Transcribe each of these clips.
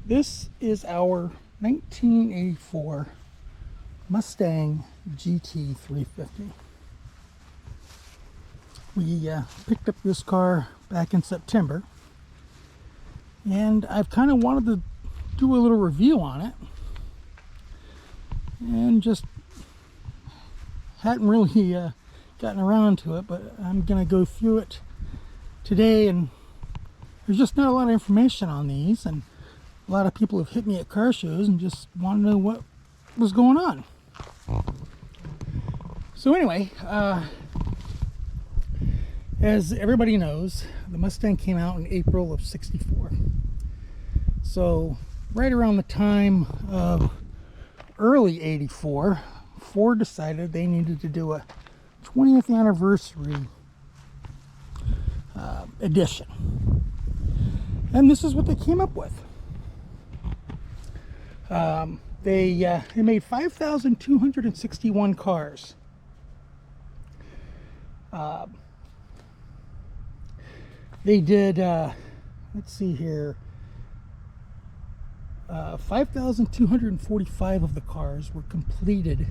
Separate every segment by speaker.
Speaker 1: This is our 1984 Mustang GT350. We picked up this car back in September, and I've kind of wanted to do a little review on it, and just hadn't really gotten around to it, but I'm going to go through it today. And there's just not a lot of information on these, and a lot of people have hit me at car shows and just want to know what was going on. So anyway, as everybody knows, the Mustang came out in April of '64. So right around the time of early '84, Ford decided they needed to do a 20th anniversary edition. And this is what they came up with. They made 5,261 cars. They did, let's see here, 5,245 of the cars were completed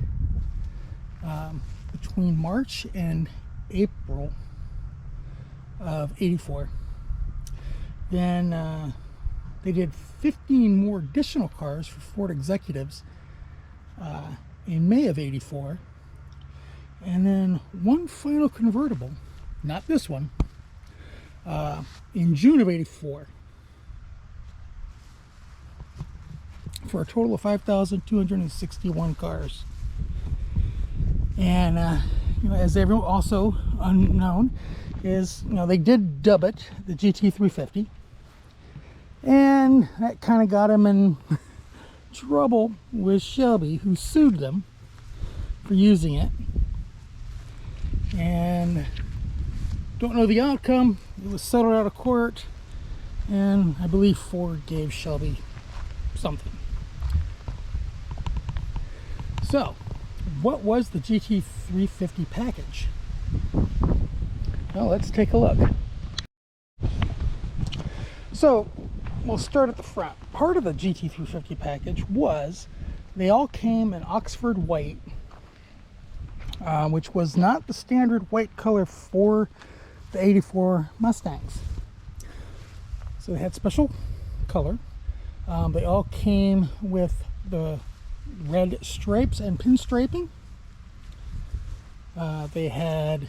Speaker 1: between March and April of '84. Then they did 15 more additional cars for Ford executives in May of '84, and then one final convertible, not this one, in June of '84, for a total of 5,261 cars. And as everyone also unknown is, they did dub it the GT350, and that kind of got them in trouble with Shelby, who sued them for using it. And don't know the outcome. It was settled out of court, and I believe Ford gave Shelby something. So, what was the GT350 package? Well, let's take a look. So, we'll start at the front. Part of the GT350 package was they all came in Oxford white, which was not the standard white color for the '84 Mustangs. So they had special color. They all came with the red stripes and pinstriping. They had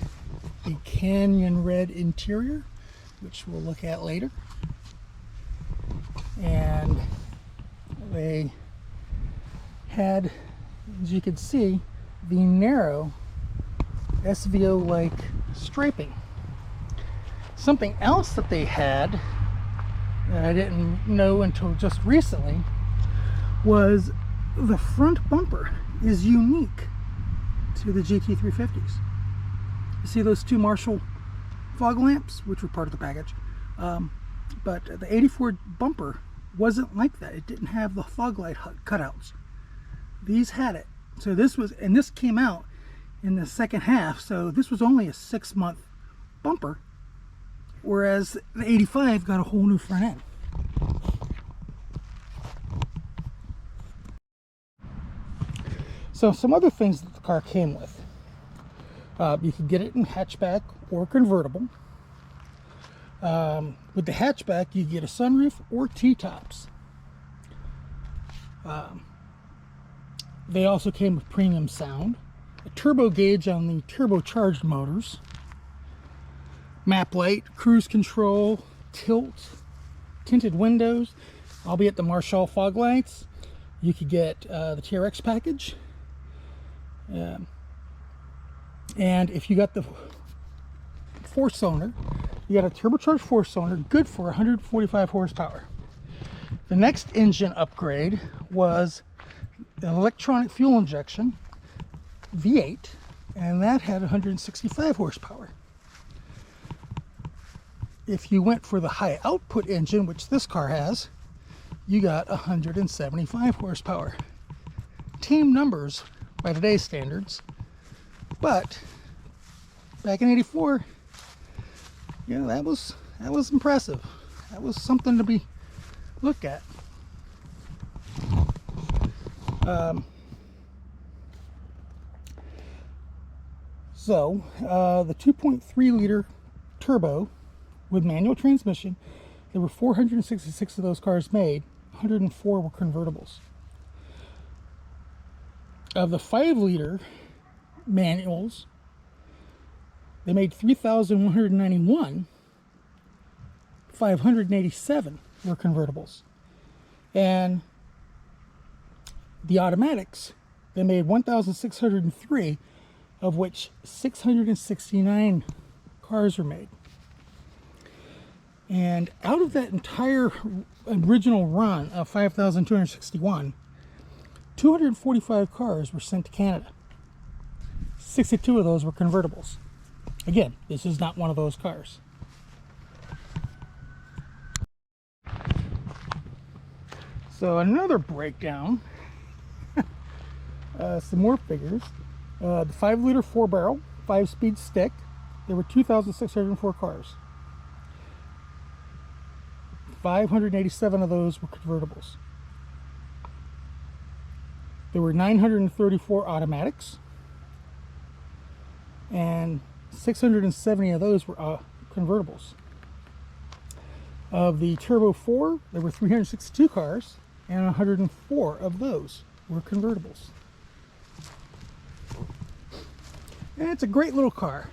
Speaker 1: a canyon red interior, which we'll look at later. And they had, as you can see, the narrow SVO-like striping. Something else that they had that I didn't know until just recently was the front bumper is unique to the GT350s. You see those two Marshall fog lamps, which were part of the package, but the '84 bumper wasn't like that. It didn't have the fog light cutouts. These had it. So this came out in the second half, so this was only a 6-month bumper, whereas the '85 got a whole new front end. So some other things that the car came with. You could get it in hatchback or convertible. With the hatchback, you get a sunroof or T-tops. They also came with premium sound, a turbo gauge on the turbocharged motors, map light, cruise control, tilt, tinted windows, albeit the Marshall fog lights. You could get the TRX package. And if you got the 4-cylinder, you got a turbocharged 4-cylinder, good for 145 horsepower. The next engine upgrade was an electronic fuel injection V8, and that had 165 horsepower. If you went for the high output engine, which this car has, you got 175 horsepower. Team numbers by today's standards, but back in '84, that was impressive. That was something to be looked at. The 2.3 liter turbo with manual transmission, there were 466 of those cars made. 104 were convertibles. Of the 5 liter manuals, they made 3,191. 587 were convertibles. And the automatics, they made 1,603, of which 669 cars were made. And out of that entire original run of 5,261, 245 cars were sent to Canada. 62 of those were convertibles. Again, this is not one of those cars. So another breakdown, some more figures. The 5 liter 4-barrel, 5-speed stick, there were 2,604 cars. 587 of those were convertibles. There were 934 automatics, and 670 of those were convertibles. Of the Turbo 4, there were 362 cars, and 104 of those were convertibles. And it's a great little car.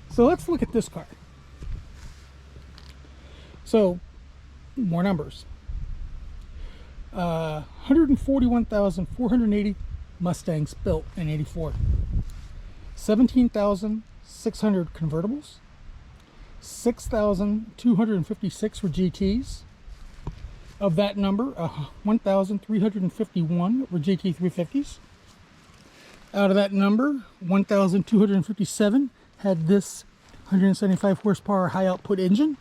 Speaker 1: So let's look at this car. So, more numbers. 141,480 Mustangs built in '84. 17,600 convertibles. 6,256 were GTs. Of that number, 1,351 were GT350s. Out of that number, 1,257 had this 175 horsepower high output engine.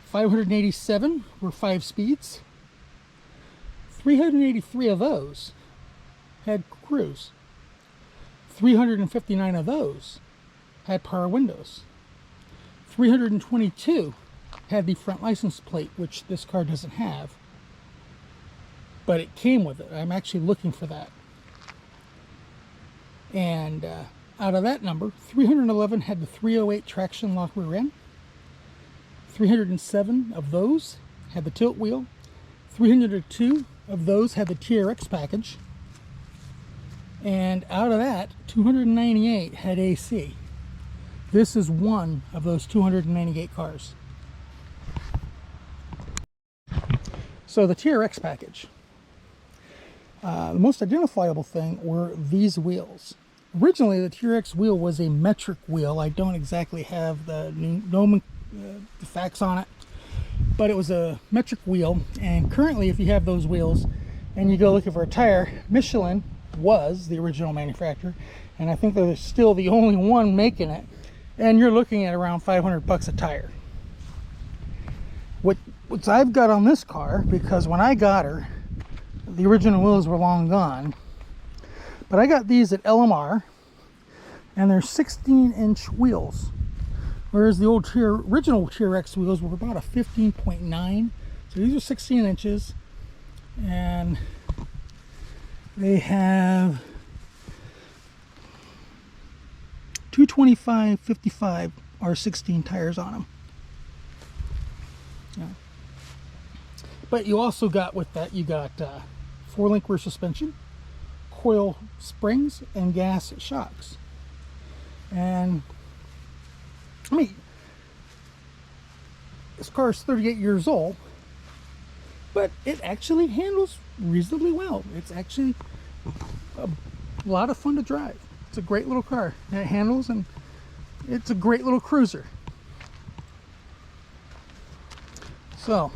Speaker 1: 587 were 5 speeds. 383 of those had cruise. 359 of those had power windows. 322 had the front license plate, which this car doesn't have, but it came with it. I'm actually looking for that. And out of that number, 311 had the 308 traction lock rear end. 307 of those had the tilt wheel. 302 of those had the TRX package. And out of that, 298 had AC. This is one of those 298 cars. So the TRX package. The most identifiable thing were these wheels. Originally, the TRX wheel was a metric wheel. I don't exactly have the facts on it, but it was a metric wheel. And currently, if you have those wheels and you go looking for a tire, Michelin was the original manufacturer, and I think they're still the only one making it. And you're looking at around 500 bucks a tire. What I've got on this car, because when I got her, the original wheels were long gone, but I got these at LMR, and they're 16-inch wheels, whereas the original TRX wheels were about a 15.9. So these are 16 inches, and they have 225/55 R16 tires on them. Yeah. But you also got, with that, you got 4-link rear suspension, coil springs, and gas shocks. And I mean, this car is 38 years old, but it actually handles reasonably well. It's actually a lot of fun to drive. It's a great little car, and it handles, and it's a great little cruiser. So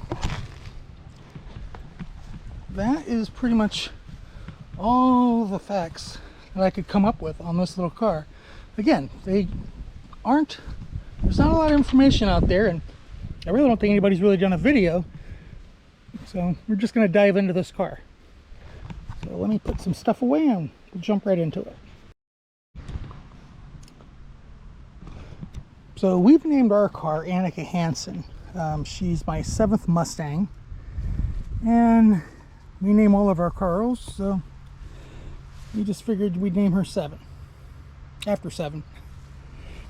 Speaker 1: that is pretty much all the facts that I could come up with on this little car. Again, there's not a lot of information out there, and I really don't think anybody's really done a video, so we're just going to dive into this car. So let me put some stuff away and we'll jump right into it. So we've named our car Annika Hansen. She's my 7th Mustang, And we name all of our cars, so we just figured we'd name her 7 after 7.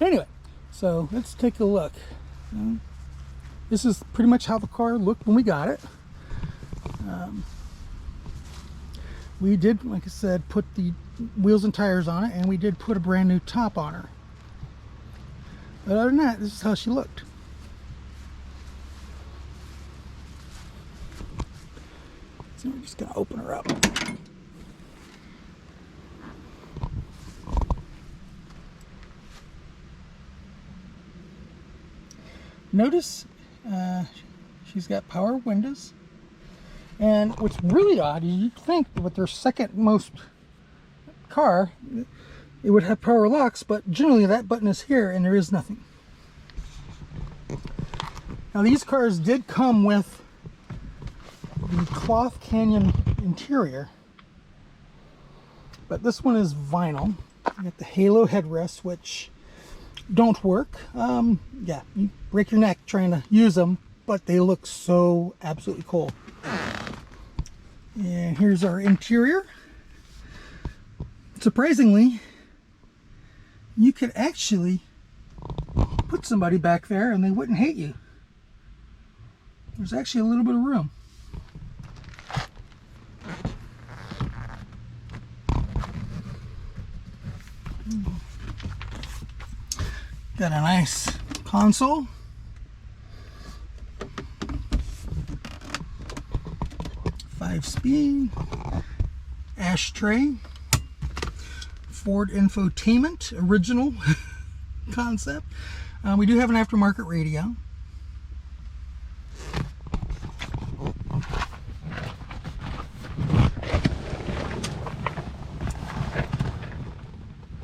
Speaker 1: Anyway, so let's take a look. This is pretty much how the car looked when we got it. We did, like I said, put the wheels and tires on it, and we did put a brand new top on her. But other than that, this is how she looked. So we're just going to open her up. Notice she's got power windows. And what's really odd is you'd think with their second most car, it would have power locks, but generally that button is here and there is nothing. Now these cars did come with the cloth canyon interior, but this one is vinyl. You got the halo headrests, which don't work. Yeah, you break your neck trying to use them, but they look so absolutely cool. And here's our interior. Surprisingly, you could actually put somebody back there and they wouldn't hate you. There's actually a little bit of room. Got a nice console. Five-speed, ashtray, Ford infotainment, original concept. We do have an aftermarket radio.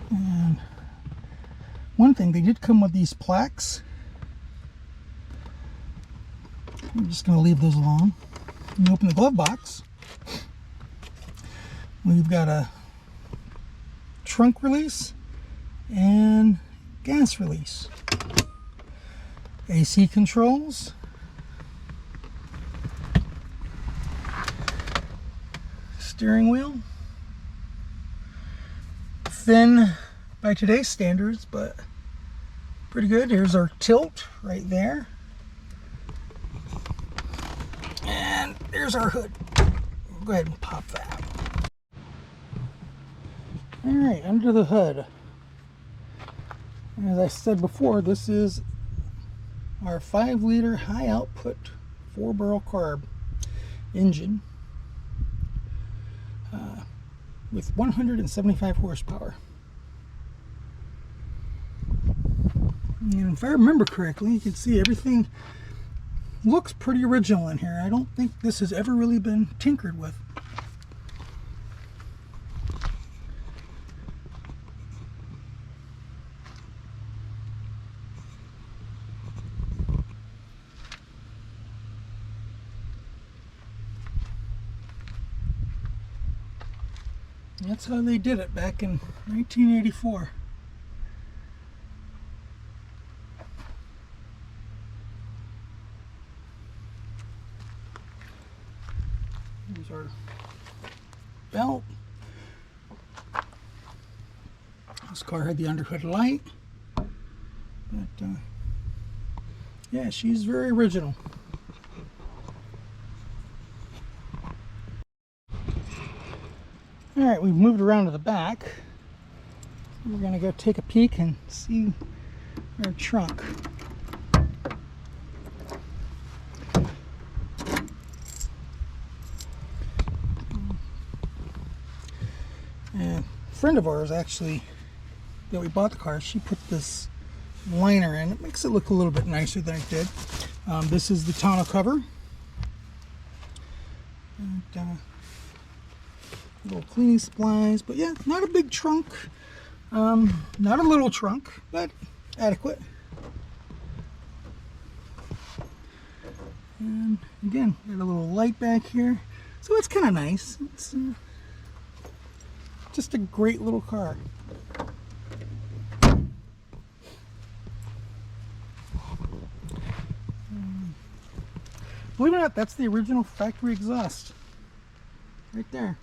Speaker 1: And one thing, they did come with these plaques. I'm just going to leave those alone. You open the glove box, we've got a trunk release and gas release, AC controls, steering wheel, thin by today's standards, but pretty good. Here's our tilt right there. And there's our hood. Go ahead and pop that. Alright, under the hood. As I said before, this is our 5-liter high output 4-barrel carb engine with 175 horsepower. And if I remember correctly, you can see everything looks pretty original in here. I don't think this has ever really been tinkered with. That's how they did it back in 1984. Here's our belt. This car had the underhood light, but yeah, she's very original. Alright, we've moved around to the back. We're going to go take a peek and see our trunk. And a friend of ours actually, that we bought the car, she put this liner in. It makes it look a little bit nicer than it did. This is the tonneau cover. And, little cleaning supplies, but yeah, not a big trunk, not a little trunk, but adequate. And again, got a little light back here, so it's kind of nice. It's just a great little car. Believe it or not, that's the original factory exhaust. Right there.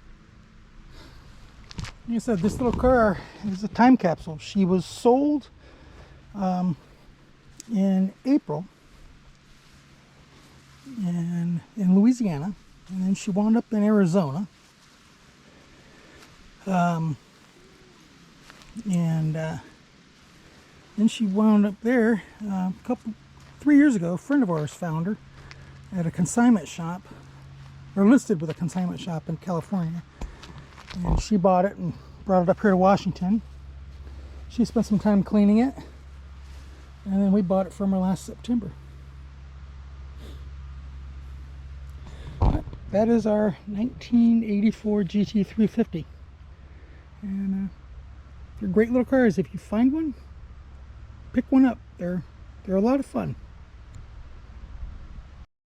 Speaker 1: Like I said, this little car is a time capsule. She was sold in April in Louisiana, and then she wound up in Arizona. Then she wound up there 3 years ago. A friend of ours found her at a consignment shop, or listed with a consignment shop in California, and she bought it and brought it up here to Washington. She spent some time cleaning it, and then we bought it from her last September. But that is our 1984 GT350, and they're great little cars. If you find one, pick one up. They're a lot of fun.